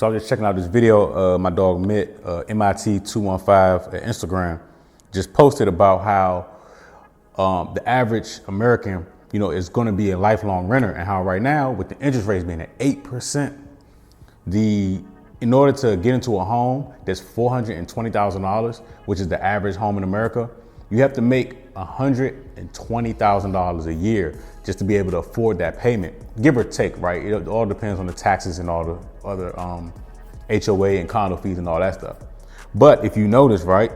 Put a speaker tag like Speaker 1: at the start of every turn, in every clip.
Speaker 1: So I was just checking out this video, my dog Mitt, MIT215 at Instagram, just posted about how the average American, is going to be a lifelong renter, and how right now with the interest rates being at 8%, in order to get into a home that's $420,000, which is the average home in America, you have to make $120,000 a year just to be able to afford that payment, give or take, right? It all depends on the taxes and all the other HOA and condo fees and all that stuff. But if you notice, right,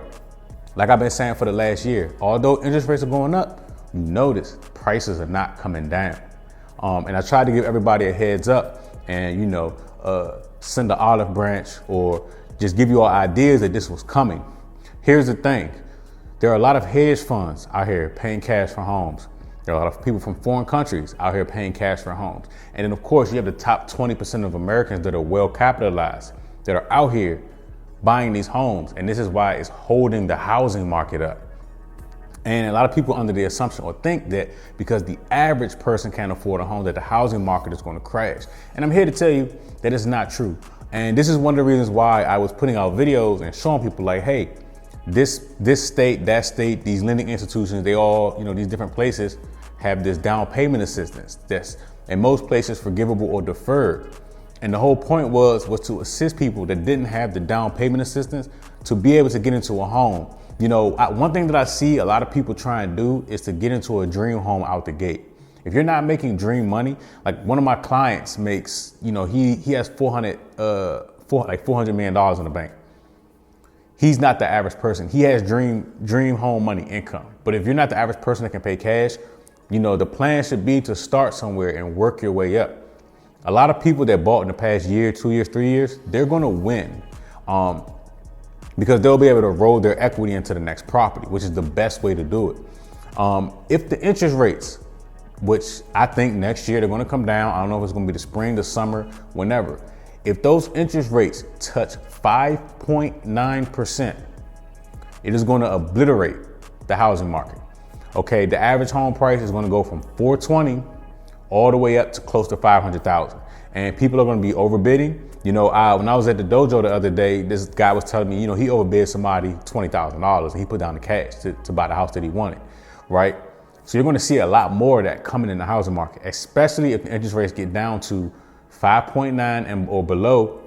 Speaker 1: like I've been saying for the last year, although interest rates are going up, you notice prices are not coming down. And I tried to give everybody a heads up and, send an olive branch or just give you all ideas that this was coming. Here's the thing. There are a lot of hedge funds out here paying cash for homes. There are a lot of people from foreign countries out here paying cash for homes. And then of course you have the top 20% of Americans that are well capitalized, that are out here buying these homes. And this is why it's holding the housing market up. And a lot of people under the assumption or think that because the average person can't afford a home, that the housing market is going to crash. And I'm here to tell you that it's not true. And this is one of the reasons why I was putting out videos and showing people like, hey, this state, that state, these lending institutions, they all, these different places have this down payment assistance that's in most places forgivable or deferred. And the whole point was to assist people that didn't have the down payment assistance to be able to get into a home. One thing that I see a lot of people try and do is to get into a dream home out the gate. If you're not making dream money, like one of my clients makes, he has $400 million in the bank. He's not the average person. He has dream home money income. But if you're not the average person that can pay cash, the plan should be to start somewhere and work your way up. A lot of people that bought in the past year, 2 years, 3 years, they're going to win. Because they'll be able to roll their equity into the next property, which is the best way to do it. If the interest rates, which I think next year they're going to come down, I don't know if it's going to be the spring, the summer, whenever. If those interest rates touch 5.9%, it is going to obliterate the housing market. Okay, the average home price is going to go from $420,000 all the way up to close to $500,000, and people are going to be overbidding. When I was at the dojo the other day, this guy was telling me, he overbid somebody $20,000 and he put down the cash to buy the house that he wanted, right? So you're going to see a lot more of that coming in the housing market, especially if the interest rates get down to 5.9 and or below,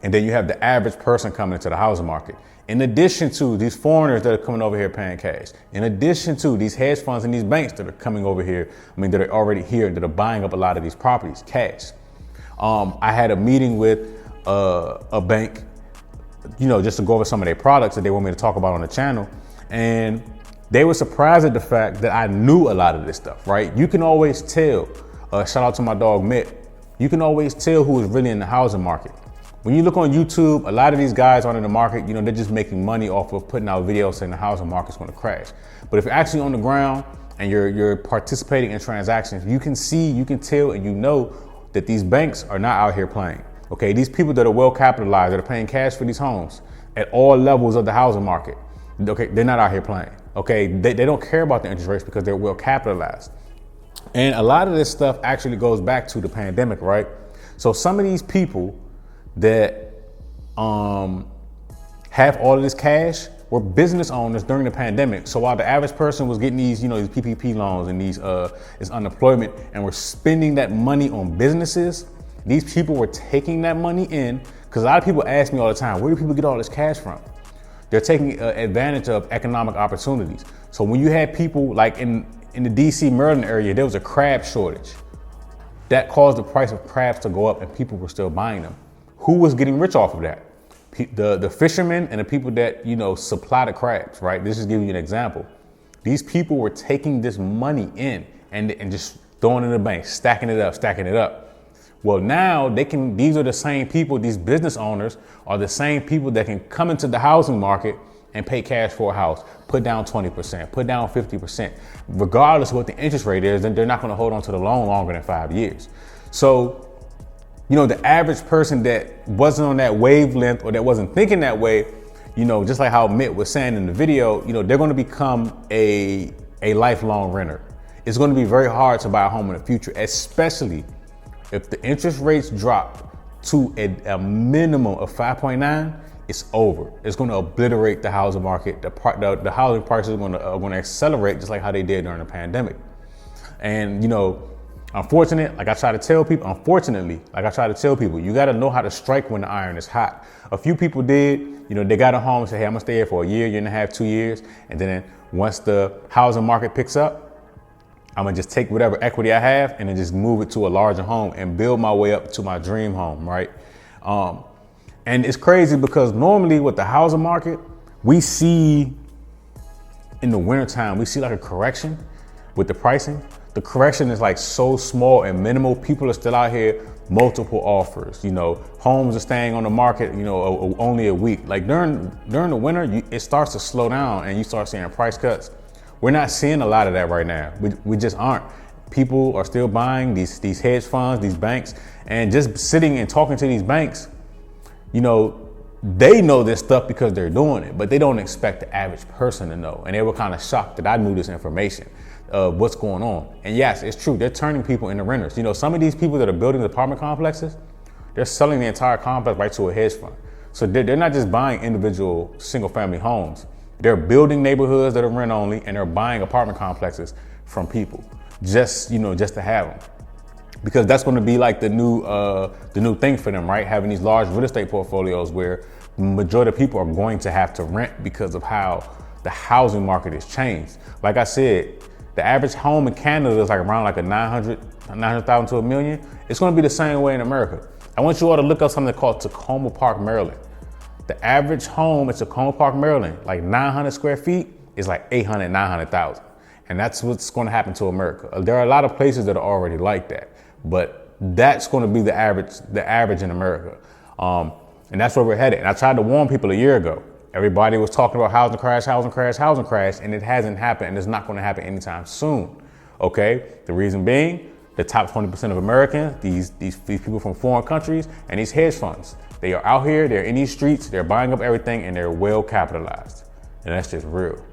Speaker 1: and then you have the average person coming into the housing market. In addition to these foreigners that are coming over here paying cash, in addition to these hedge funds and these banks that are coming over here, that are already here, that are buying up a lot of these properties, cash. I had a meeting with a bank, just to go over some of their products that they want me to talk about on the channel. And they were surprised at the fact that I knew a lot of this stuff, right? You can always tell, shout out to my dog Mitt, you can always tell who is really in the housing market. When you look on YouTube, a lot of these guys aren't in the market, they're just making money off of putting out videos saying the housing market's going to crash. But if you're actually on the ground and you're participating in transactions, you can see, you can tell, and that these banks are not out here playing. Okay, these people that are well capitalized, that are paying cash for these homes at all levels of the housing market, okay, they're not out here playing. Okay, they don't care about the interest rates because they're well capitalized. And a lot of this stuff actually goes back to the pandemic, right? So some of these people that have all of this cash were business owners during the pandemic. So while the average person was getting these, these PPP loans and this unemployment, and were spending that money on businesses, these people were taking that money in, because a lot of people ask me all the time, where do people get all this cash from? They're taking advantage of economic opportunities. So when you had people like in the DC, Maryland area, there was a crab shortage. That caused the price of crabs to go up and people were still buying them. Who was getting rich off of that? The fishermen and the people that, supply the crabs, right? This is giving you an example. These people were taking this money in and just throwing it in the bank, stacking it up. Well, now these are the same people, these business owners are the same people that can come into the housing market and pay cash for a house, put down 20%, put down 50%. Regardless of what the interest rate is, then they're not going to hold on to the loan longer than 5 years. So, the average person that wasn't on that wavelength or that wasn't thinking that way, just like how Mitt was saying in the video, they're going to become a lifelong renter. It's going to be very hard to buy a home in the future, especially if the interest rates drop to a minimum of 5.9, it's over. It's going to obliterate the housing market. The housing prices are going to accelerate just like how they did during the pandemic. And unfortunately, like I try to tell people, you got to know how to strike when the iron is hot. A few people did, they got a home and said, hey, I'm gonna stay here for a year and a half, 2 years. And then once the housing market picks up, I'm gonna just take whatever equity I have and then just move it to a larger home and build my way up to my dream home, right? And it's crazy because normally with the housing market, we see in the wintertime, we see like a correction with the pricing. The correction is like so small and minimal. People are still out here, multiple offers. Homes are staying on the market, only a week. Like during the winter, it starts to slow down and you start seeing price cuts. We're not seeing a lot of that right now. We just aren't. People are still buying these hedge funds, these banks, and just sitting and talking to these banks, they know this stuff because they're doing it, but they don't expect the average person to know. And they were kind of shocked that I knew this information of what's going on. And yes, it's true. They're turning people into renters. Some of these people that are building the apartment complexes, they're selling the entire complex right to a hedge fund. So they're not just buying individual single family homes. They're building neighborhoods that are rent only, and they're buying apartment complexes from people just to have them. Because that's going to be like the new thing for them, right? Having these large real estate portfolios where the majority of people are going to have to rent because of how the housing market has changed. Like I said, the average home in Canada is like around like a 900,000 to $1 million. It's going to be the same way in America. I want you all to look up something called Tacoma Park, Maryland. The average home in Tacoma Park, Maryland, like 900 square feet, is like 900,000. And that's what's going to happen to America. There are a lot of places that are already like that, but that's going to be the average in America. And that's where we're headed. And I tried to warn people a year ago. Everybody was talking about housing crash, and it hasn't happened, and it's not going to happen anytime soon. Okay? The reason being, the top 20% of Americans, these people from foreign countries, and these hedge funds, they are out here, they're in these streets, they're buying up everything, and they're well capitalized. And that's just real.